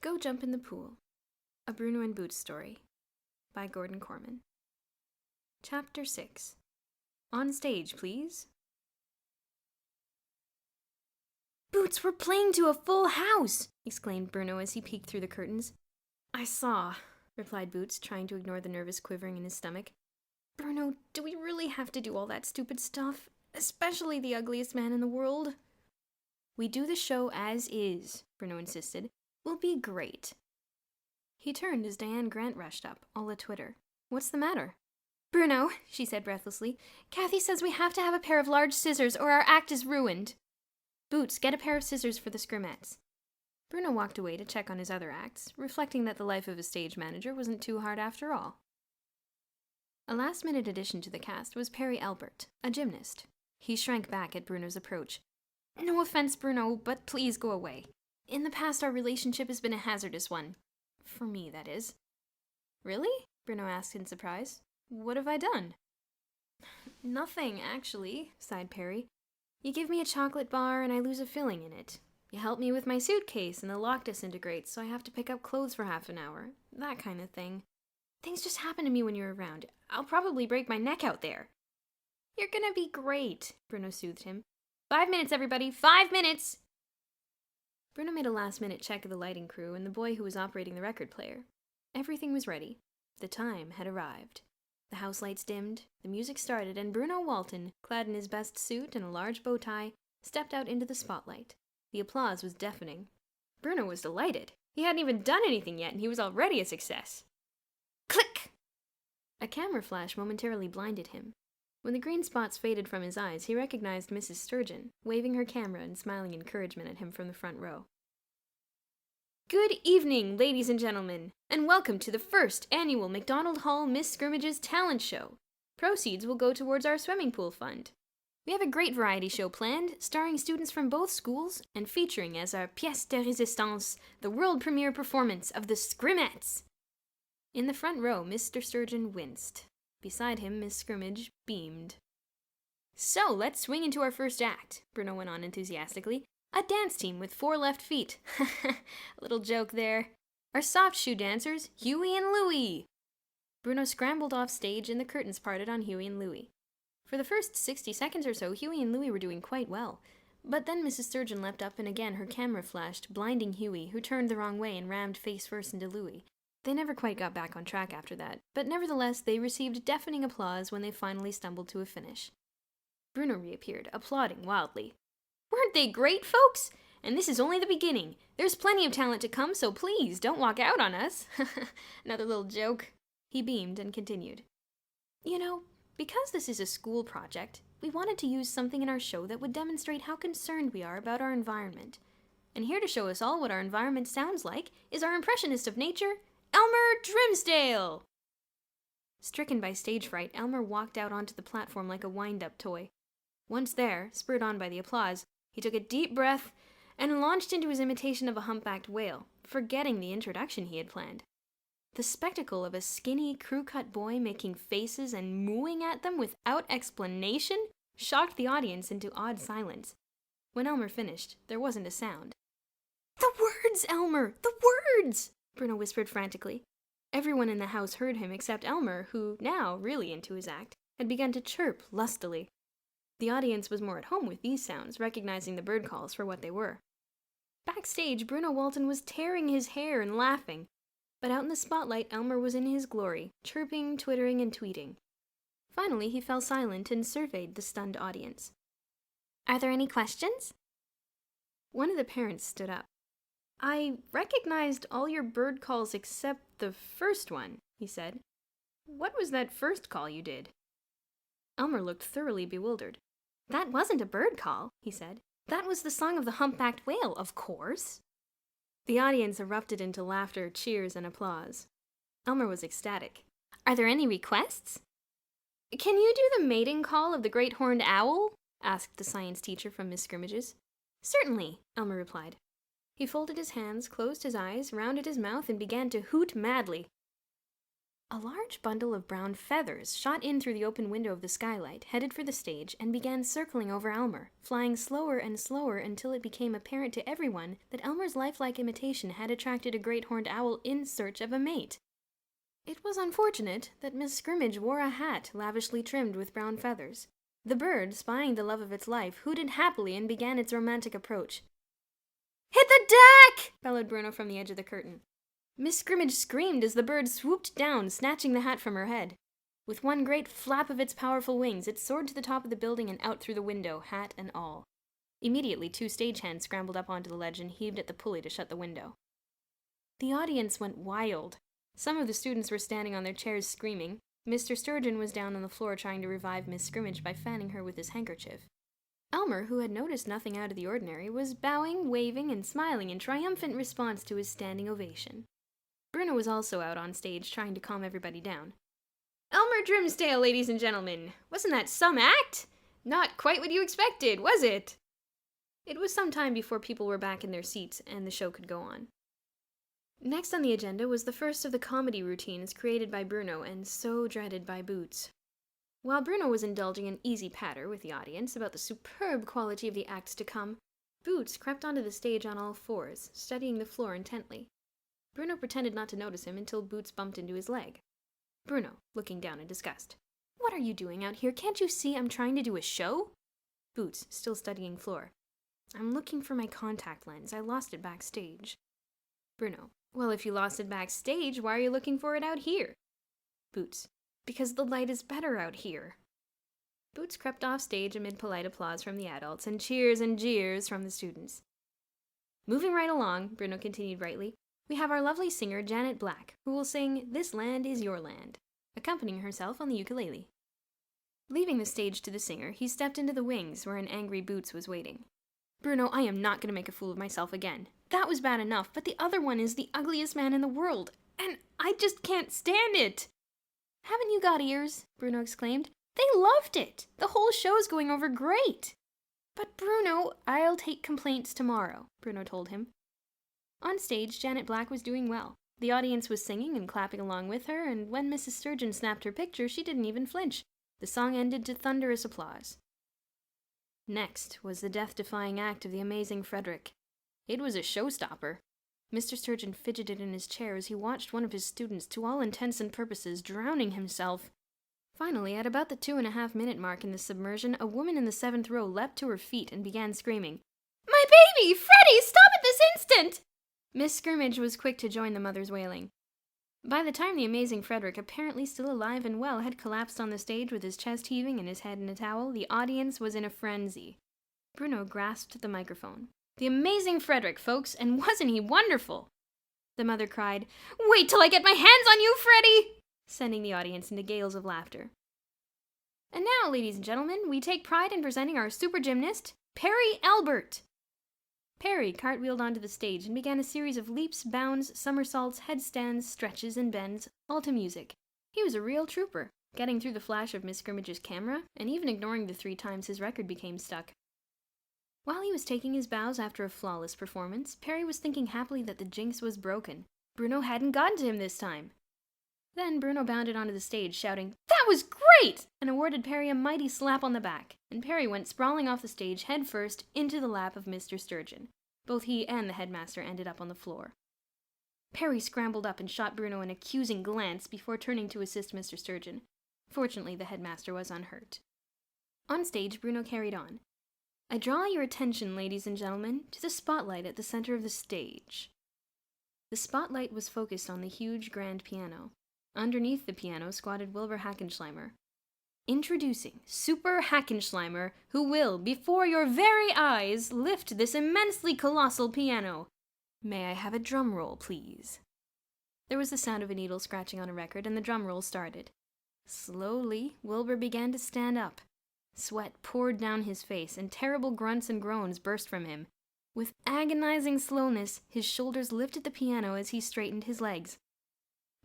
Go Jump in the Pool, a Bruno and Boots story, by Gordon Korman. Chapter 6. On stage, please. "Boots, we're playing to a full house!" exclaimed Bruno as he peeked through the curtains. "I saw," replied Boots, trying to ignore the nervous quivering in his stomach. "Bruno, do we really have to do all that stupid stuff? Especially the ugliest man in the world?" "We do the show as is," Bruno insisted. "We'll be great." He turned as Diane Grant rushed up, all a-twitter. "What's the matter?" "Bruno," she said breathlessly, "Kathy says we have to have a pair of large scissors or our act is ruined." "Boots, get a pair of scissors for the scrimettes." Bruno walked away to check on his other acts, reflecting that the life of a stage manager wasn't too hard after all. A last-minute addition to the cast was Perry Albert, a gymnast. He shrank back at Bruno's approach. "No offense, Bruno, but please go away. In the past, our relationship has been a hazardous one. For me, that is." "Really?" Bruno asked in surprise. "What have I done?" "Nothing, actually," sighed Perry. "You give me a chocolate bar and I lose a filling in it. You help me with my suitcase and the lock disintegrates, so I have to pick up clothes for half an hour. That kind of thing. Things just happen to me when you're around. I'll probably break my neck out there." "You're gonna be great," Bruno soothed him. 5 minutes, everybody! 5 minutes! Bruno made a last-minute check of the lighting crew and the boy who was operating the record player. Everything was ready. The time had arrived. The house lights dimmed, the music started, and Bruno Walton, clad in his best suit and a large bow tie, stepped out into the spotlight. The applause was deafening. Bruno was delighted. He hadn't even done anything yet, and he was already a success. Click! A camera flash momentarily blinded him. When the green spots faded from his eyes, he recognized Mrs. Sturgeon, waving her camera and smiling encouragement at him from the front row. "Good evening, ladies and gentlemen, and welcome to the first annual McDonald Hall Miss Scrimmage's Talent Show. Proceeds will go towards our swimming pool fund. We have a great variety show planned, starring students from both schools, and featuring as our pièce de résistance the world premiere performance of the Scrimettes." In the front row, Mr. Sturgeon winced. Beside him, Miss Scrimmage beamed. "So, let's swing into our first act," Bruno went on enthusiastically. "A dance team with 4 left feet." A little joke there. "Our soft shoe dancers, Huey and Louie." Bruno scrambled off stage and the curtains parted on Huey and Louie. For the first 60 seconds or so, Huey and Louie were doing quite well. But then Mrs. Sturgeon leapt up and again her camera flashed, blinding Huey, who turned the wrong way and rammed face first into Louie. They never quite got back on track after that, but nevertheless they received deafening applause when they finally stumbled to a finish. Bruno reappeared, applauding wildly. "Weren't they great, folks? And this is only the beginning. There's plenty of talent to come, so please don't walk out on us." Another little joke. He beamed and continued. "You know, because this is a school project, we wanted to use something in our show that would demonstrate how concerned we are about our environment. And here to show us all what our environment sounds like is our impressionist of nature, Elmer Trimsdale!" Stricken by stage fright, Elmer walked out onto the platform like a wind-up toy. Once there, spurred on by the applause, he took a deep breath and launched into his imitation of a humpbacked whale, forgetting the introduction he had planned. The spectacle of a skinny, crew-cut boy making faces and mooing at them without explanation shocked the audience into awed silence. When Elmer finished, there wasn't a sound. "The words, Elmer! The words!" Bruno whispered frantically. Everyone in the house heard him except Elmer, who, now really into his act, had begun to chirp lustily. The audience was more at home with these sounds, recognizing the bird calls for what they were. Backstage, Bruno Walton was tearing his hair and laughing. But out in the spotlight, Elmer was in his glory, chirping, twittering, and tweeting. Finally, he fell silent and surveyed the stunned audience. "Are there any questions?" One of the parents stood up. "I recognized all your bird calls except the first one," he said. "What was that first call you did?" Elmer looked thoroughly bewildered. "That wasn't a bird call," he said. "That was the song of the humpbacked whale, of course." The audience erupted into laughter, cheers, and applause. Elmer was ecstatic. "Are there any requests?" "Can you do the mating call of the great horned owl?" asked the science teacher from Miss Scrimmage's. "Certainly," Elmer replied. He folded his hands, closed his eyes, rounded his mouth, and began to hoot madly. A large bundle of brown feathers shot in through the open window of the skylight, headed for the stage, and began circling over Elmer, flying slower and slower until it became apparent to everyone that Elmer's lifelike imitation had attracted a great horned owl in search of a mate. It was unfortunate that Miss Scrimmage wore a hat lavishly trimmed with brown feathers. The bird, spying the love of its life, hooted happily and began its romantic approach. "Hit the deck!" bellowed Bruno from the edge of the curtain. Miss Scrimmage screamed as the bird swooped down, snatching the hat from her head. With one great flap of its powerful wings, it soared to the top of the building and out through the window, hat and all. Immediately, 2 stagehands scrambled up onto the ledge and heaved at the pulley to shut the window. The audience went wild. Some of the students were standing on their chairs screaming. Mr. Sturgeon was down on the floor trying to revive Miss Scrimmage by fanning her with his handkerchief. Elmer, who had noticed nothing out of the ordinary, was bowing, waving, and smiling in triumphant response to his standing ovation. Bruno was also out on stage trying to calm everybody down. "Elmer Grimsdale, ladies and gentlemen! Wasn't that some act? Not quite what you expected, was it?" It was some time before people were back in their seats and the show could go on. Next on the agenda was the first of the comedy routines created by Bruno and so dreaded by Boots. While Bruno was indulging in easy patter with the audience about the superb quality of the acts to come, Boots crept onto the stage on all fours, studying the floor intently. Bruno pretended not to notice him until Boots bumped into his leg. Bruno, looking down in disgust. "What are you doing out here? Can't you see I'm trying to do a show?" Boots, still studying floor. "I'm looking for my contact lens. I lost it backstage." Bruno. "Well, if you lost it backstage, why are you looking for it out here?" Boots. "Because the light is better out here." Boots crept off stage amid polite applause from the adults and cheers and jeers from the students. "Moving right along," Bruno continued brightly, "we have our lovely singer Janet Black, who will sing 'This Land Is Your Land,' accompanying herself on the ukulele." Leaving the stage to the singer, he stepped into the wings where an angry Boots was waiting. "Bruno, I am not going to make a fool of myself again. That was bad enough, but the other one is the ugliest man in the world, and I just can't stand it." "Haven't you got ears?" Bruno exclaimed. "They loved it. The whole show's going over great." "But Bruno, I'll take complaints tomorrow," Bruno told him. On stage, Janet Black was doing well. The audience was singing and clapping along with her, and when Mrs. Sturgeon snapped her picture, she didn't even flinch. The song ended to thunderous applause. Next was the death-defying act of the amazing Frederick. It was a showstopper. Mr. Sturgeon fidgeted in his chair as he watched one of his students, to all intents and purposes, drowning himself. Finally, at about the 2.5-minute mark in the submersion, a woman in the 7th row leapt to her feet and began screaming, "My baby! Freddie, stop at this instant!" Miss Scrimmage was quick to join the mother's wailing. By the time the amazing Frederick, apparently still alive and well, had collapsed on the stage with his chest heaving and his head in a towel, the audience was in a frenzy. Bruno grasped the microphone. "The amazing Frederick, folks, and wasn't he wonderful?" The mother cried, "Wait till I get my hands on you, Freddie!" sending the audience into gales of laughter. And now, ladies and gentlemen, we take pride in presenting our super gymnast, Perry Albert. Perry cartwheeled onto the stage and began a series of leaps, bounds, somersaults, headstands, stretches, and bends, all to music. He was a real trooper, getting through the flash of Miss Scrimmage's camera, and even ignoring the 3 times his record became stuck. While he was taking his bows after a flawless performance, Perry was thinking happily that the jinx was broken. Bruno hadn't gotten to him this time. Then Bruno bounded onto the stage, shouting, "That was great!" and awarded Perry a mighty slap on the back, and Perry went sprawling off the stage head first into the lap of Mr. Sturgeon. Both he and the headmaster ended up on the floor. Perry scrambled up and shot Bruno an accusing glance before turning to assist Mr. Sturgeon. Fortunately, the headmaster was unhurt. On stage, Bruno carried on. "I draw your attention, ladies and gentlemen, to the spotlight at the center of the stage." The spotlight was focused on the huge grand piano. Underneath the piano squatted Wilbur Hackenschleimer. "Introducing Super Hackenschleimer, who will, before your very eyes, lift this immensely colossal piano. May I have a drum roll, please?" There was the sound of a needle scratching on a record, and the drum roll started. Slowly, Wilbur began to stand up. Sweat poured down his face, and terrible grunts and groans burst from him. With agonizing slowness, his shoulders lifted the piano as he straightened his legs.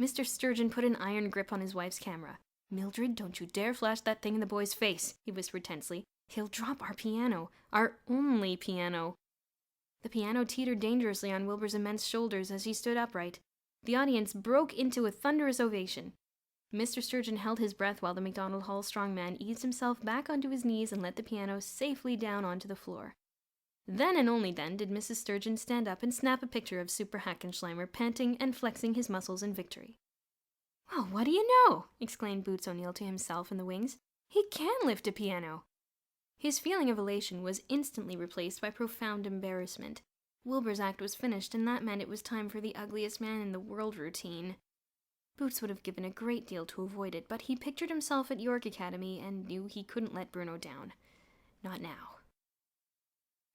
Mr. Sturgeon put an iron grip on his wife's camera. "Mildred, don't you dare flash that thing in the boy's face," he whispered tensely. "He'll drop our piano. Our only piano." The piano teetered dangerously on Wilbur's immense shoulders as he stood upright. The audience broke into a thunderous ovation. Mr. Sturgeon held his breath while the McDonald Hall strongman eased himself back onto his knees and let the piano safely down onto the floor. Then and only then did Mrs. Sturgeon stand up and snap a picture of Super Hackenschleimer panting and flexing his muscles in victory. "Well, what do you know?" exclaimed Boots O'Neill to himself in the wings. "He can lift a piano!" His feeling of elation was instantly replaced by profound embarrassment. Wilbur's act was finished, and that meant it was time for the ugliest man in the world routine. Boots would have given a great deal to avoid it, but he pictured himself at York Academy and knew he couldn't let Bruno down. Not now.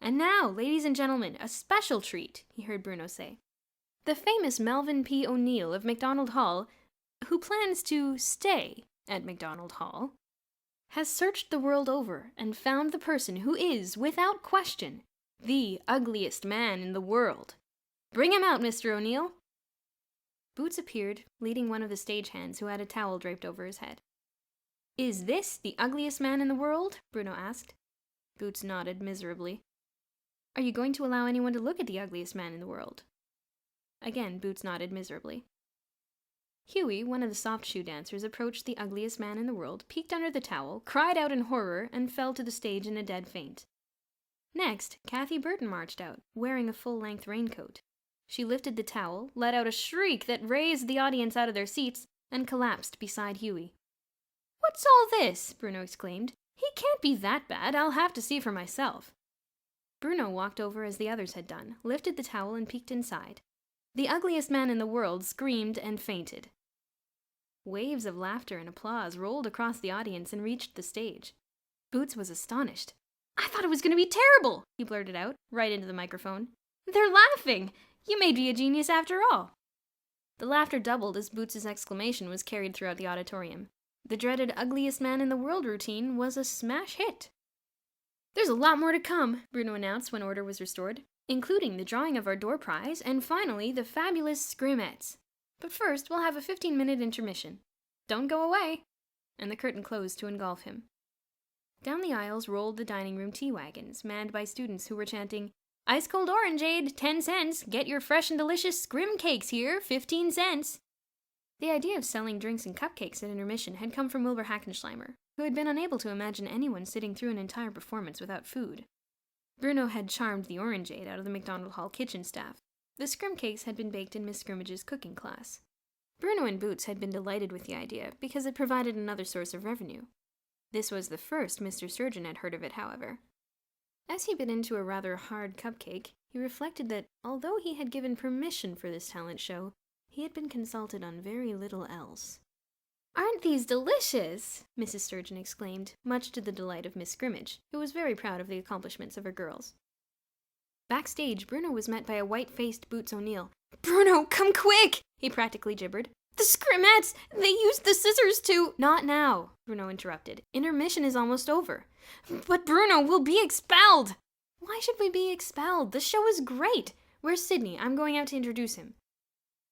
"And now, ladies and gentlemen, a special treat," he heard Bruno say. "The famous Melvin P. O'Neill of McDonald Hall, who plans to stay at McDonald Hall, has searched the world over and found the person who is, without question, the ugliest man in the world. Bring him out, Mr. O'Neill." Boots appeared, leading one of the stagehands who had a towel draped over his head. "Is this the ugliest man in the world?" Bruno asked. Boots nodded miserably. "Are you going to allow anyone to look at the ugliest man in the world?" Again, Boots nodded miserably. Huey, one of the soft shoe dancers, approached the ugliest man in the world, peeked under the towel, cried out in horror, and fell to the stage in a dead faint. Next, Kathy Burton marched out, wearing a full-length raincoat. She lifted the towel, let out a shriek that raised the audience out of their seats, and collapsed beside Huey. "What's all this?" Bruno exclaimed. "He can't be that bad. I'll have to see for myself." Bruno walked over as the others had done, lifted the towel, and peeked inside. The ugliest man in the world screamed and fainted. Waves of laughter and applause rolled across the audience and reached the stage. Boots was astonished. "I thought it was going to be terrible," he blurted out, right into the microphone. "They're laughing! You may be a genius after all." The laughter doubled as Boots's exclamation was carried throughout the auditorium. The dreaded ugliest man in the world routine was a smash hit. "There's a lot more to come," Bruno announced when order was restored, "including the drawing of our door prize, and finally the fabulous scrimmets. But first, we'll have a 15-minute intermission. Don't go away." And the curtain closed to engulf him. Down the aisles rolled the dining room tea wagons, manned by students who were chanting, "Ice-cold orangeade, 10 cents. Get your fresh and delicious scrim cakes here, 15 cents. The idea of selling drinks and cupcakes at intermission had come from Wilbur Hackenschleimer, who had been unable to imagine anyone sitting through an entire performance without food. Bruno had charmed the orangeade out of the McDonald Hall kitchen staff. The scrim cakes had been baked in Miss Scrimmage's cooking class. Bruno and Boots had been delighted with the idea because it provided another source of revenue. This was the first Mr. Sturgeon had heard of it, however. As he bit into a rather hard cupcake, he reflected that, although he had given permission for this talent show, he had been consulted on very little else. "Aren't these delicious?" Mrs. Sturgeon exclaimed, much to the delight of Miss Scrimmage, who was very proud of the accomplishments of her girls. Backstage, Bruno was met by a white-faced Boots O'Neill. "Bruno, come quick!" he practically gibbered. "The scrimmets! They used the scissors to—" "Not now," Bruno interrupted. "Intermission is almost over." "But Bruno, we'll be expelled!" "Why should we be expelled? The show is great! Where's Sydney? I'm going out to introduce him."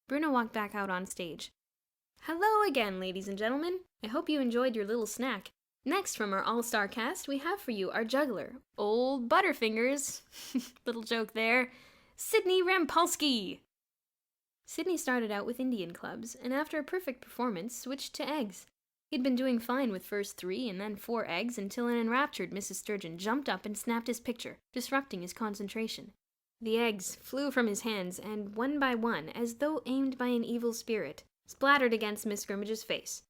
Bruno walked back out on stage. "Hello again, ladies and gentlemen. I hope you enjoyed your little snack. Next from our all-star cast, we have for you our juggler, Old Butterfingers." Little joke there. "Sydney Rampolsky." Sydney started out with Indian clubs, and after a perfect performance, switched to eggs. He'd been doing fine with first 3 and then 4 eggs until an enraptured Mrs. Sturgeon jumped up and snapped his picture, disrupting his concentration. The eggs flew from his hands, and one by one, as though aimed by an evil spirit, splattered against Miss Scrimmage's face.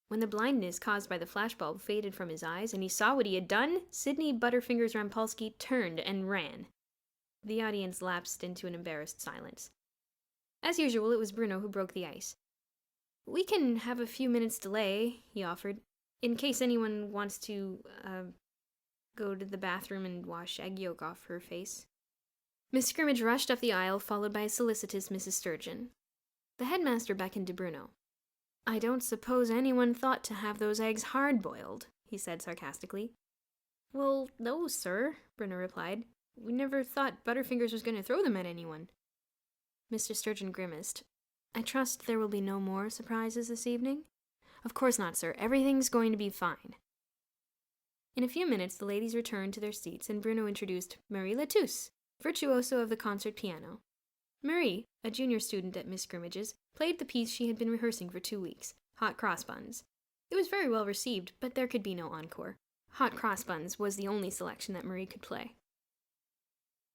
When the blindness caused by the flashbulb faded from his eyes and he saw what he had done, Sydney Butterfingers Rampolsky turned and ran. The audience lapsed into an embarrassed silence. As usual, it was Bruno who broke the ice. "We can have a few minutes' delay," he offered, "in case anyone wants to, go to the bathroom and wash egg yolk off her face." Miss Scrimmage rushed up the aisle, followed by a solicitous Mrs. Sturgeon. The headmaster beckoned to Bruno. "I don't suppose anyone thought to have those eggs hard-boiled," he said sarcastically. "Well, no, sir," Bruno replied. "We never thought Butterfingers was going to throw them at anyone." Mr. Sturgeon grimaced. "I trust there will be no more surprises this evening?" "Of course not, sir. Everything's going to be fine." In a few minutes, the ladies returned to their seats, and Bruno introduced Marie Latouche, virtuoso of the concert piano. Marie, a junior student at Miss Scrimmage's, played the piece she had been rehearsing for 2 weeks, hot cross buns. It was very well received, but there could be no encore. Hot cross buns was the only selection that Marie could play.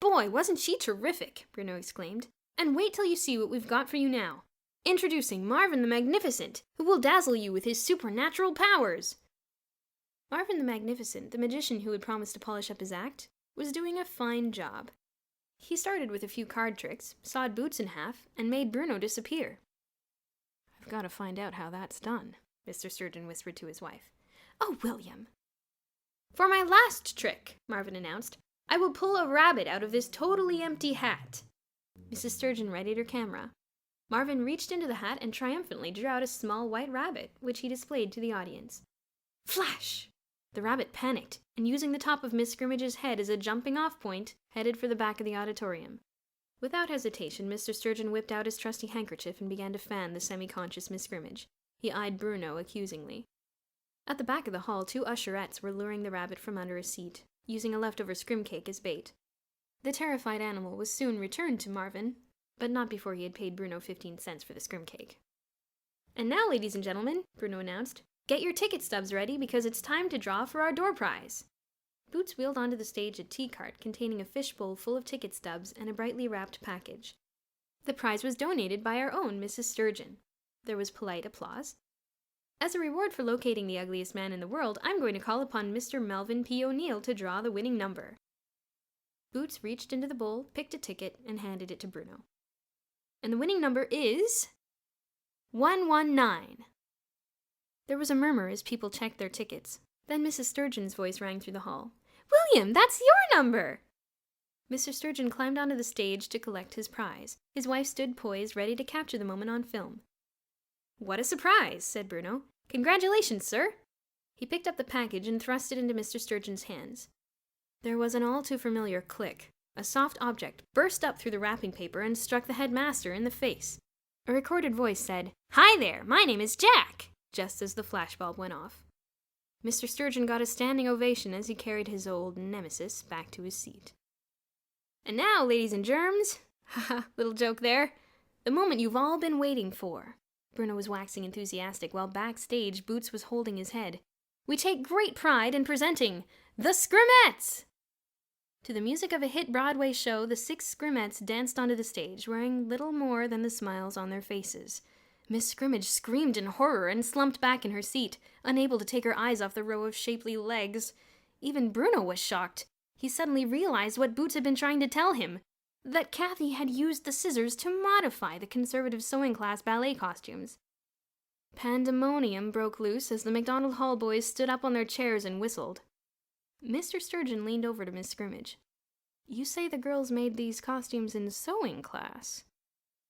"Boy, wasn't she terrific!" Bruno exclaimed. "And wait till you see what we've got for you now. Introducing Marvin the Magnificent, who will dazzle you with his supernatural powers." Marvin the Magnificent, the magician who had promised to polish up his act, was doing a fine job. He started with a few card tricks, sawed Boots in half, and made Bruno disappear. "I've got to find out how that's done," Mr. Sturgeon whispered to his wife. "Oh, William." "For my last trick," Marvin announced, "I will pull a rabbit out of this totally empty hat." Mrs. Sturgeon readied her camera. Marvin reached into the hat and triumphantly drew out a small white rabbit, which he displayed to the audience. Flash! The rabbit panicked, and using the top of Miss Scrimmage's head as a jumping-off point, headed for the back of the auditorium. Without hesitation, Mr. Sturgeon whipped out his trusty handkerchief and began to fan the semi-conscious Miss Scrimmage. He eyed Bruno accusingly. At the back of the hall, 2 usherettes were luring the rabbit from under a seat, using a leftover scrim cake as bait. The terrified animal was soon returned to Marvin, but not before he had paid Bruno 15 cents for the scrim cake. "And now, ladies and gentlemen," Bruno announced, "get your ticket stubs ready because it's time to draw for our door prize." Boots wheeled onto the stage a tea cart containing a fishbowl full of ticket stubs and a brightly wrapped package. The prize was donated by our own Mrs. Sturgeon. There was polite applause. "As a reward for locating the ugliest man in the world, I'm going to call upon Mr. Melvin P. O'Neill to draw the winning number." Boots reached into the bowl, picked a ticket, and handed it to Bruno. "And the winning number is 119. There was a murmur as people checked their tickets. Then Mrs. Sturgeon's voice rang through the hall. "William, that's your number!" Mr. Sturgeon climbed onto the stage to collect his prize. His wife stood poised, ready to capture the moment on film. "What a surprise," said Bruno. "Congratulations, sir." He picked up the package and thrust it into Mr. Sturgeon's hands. There was an all-too-familiar click. A soft object burst up through the wrapping paper and struck the headmaster in the face. A recorded voice said, "Hi there, my name is Jack," just as the flashbulb went off. Mr. Sturgeon got a standing ovation as he carried his old nemesis back to his seat. "And now, ladies and germs," haha, little joke there, "the moment you've all been waiting for." Bruno was waxing enthusiastic while backstage Boots was holding his head. "We take great pride in presenting the Scrimettes!" To the music of a hit Broadway show, the 6 Scrimettes danced onto the stage, wearing little more than the smiles on their faces. Miss Scrimmage screamed in horror and slumped back in her seat, unable to take her eyes off the row of shapely legs. Even Bruno was shocked. He suddenly realized what Boots had been trying to tell him, that Kathy had used the scissors to modify the conservative sewing class ballet costumes. Pandemonium broke loose as the McDonald Hall boys stood up on their chairs and whistled. Mr. Sturgeon leaned over to Miss Scrimmage. "You say the girls made these costumes in sewing class?"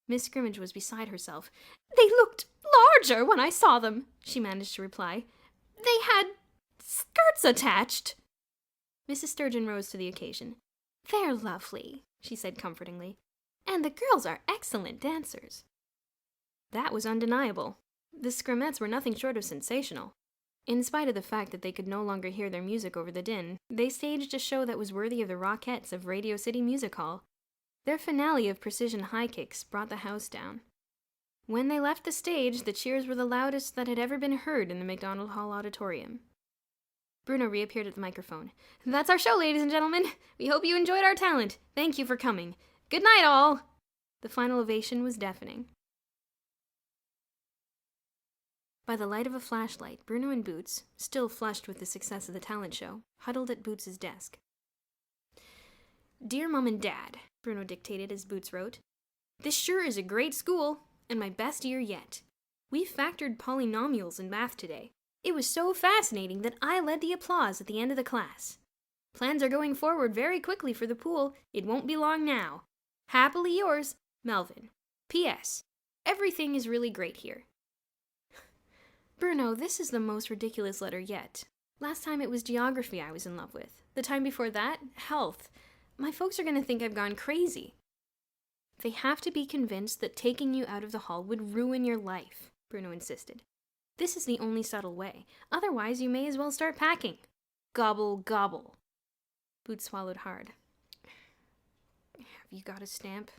Miss Scrimmage was beside herself. "They looked larger when I saw them," she managed to reply. "They had skirts attached." Mrs. Sturgeon rose to the occasion. "They're lovely," she said comfortingly. "And the girls are excellent dancers." That was undeniable. The Scrimettes were nothing short of sensational. In spite of the fact that they could no longer hear their music over the din, they staged a show that was worthy of the Rockettes of Radio City Music Hall. Their finale of precision high kicks brought the house down. When they left the stage, the cheers were the loudest that had ever been heard in the McDonald Hall auditorium. Bruno reappeared at the microphone. "That's our show, ladies and gentlemen. We hope you enjoyed our talent. Thank you for coming. Good night, all." The final ovation was deafening. By the light of a flashlight, Bruno and Boots, still flushed with the success of the talent show, huddled at Boots' desk. "Dear Mom and Dad," Bruno dictated as Boots wrote, "this sure is a great school, and my best year yet. We factored polynomials in math today. It was so fascinating that I led the applause at the end of the class. Plans are going forward very quickly for the pool. It won't be long now. Happily yours, Melvin. P.S. Everything is really great here." Bruno, this is the most ridiculous letter yet. Last time it was geography I was in love with. The time before that, health. My folks are going to think I've gone crazy. "They have to be convinced that taking you out of the hall would ruin your life," Bruno insisted. "This is the only subtle way. Otherwise, you may as well start packing. Gobble, gobble." Boots swallowed hard. "Have you got a stamp?"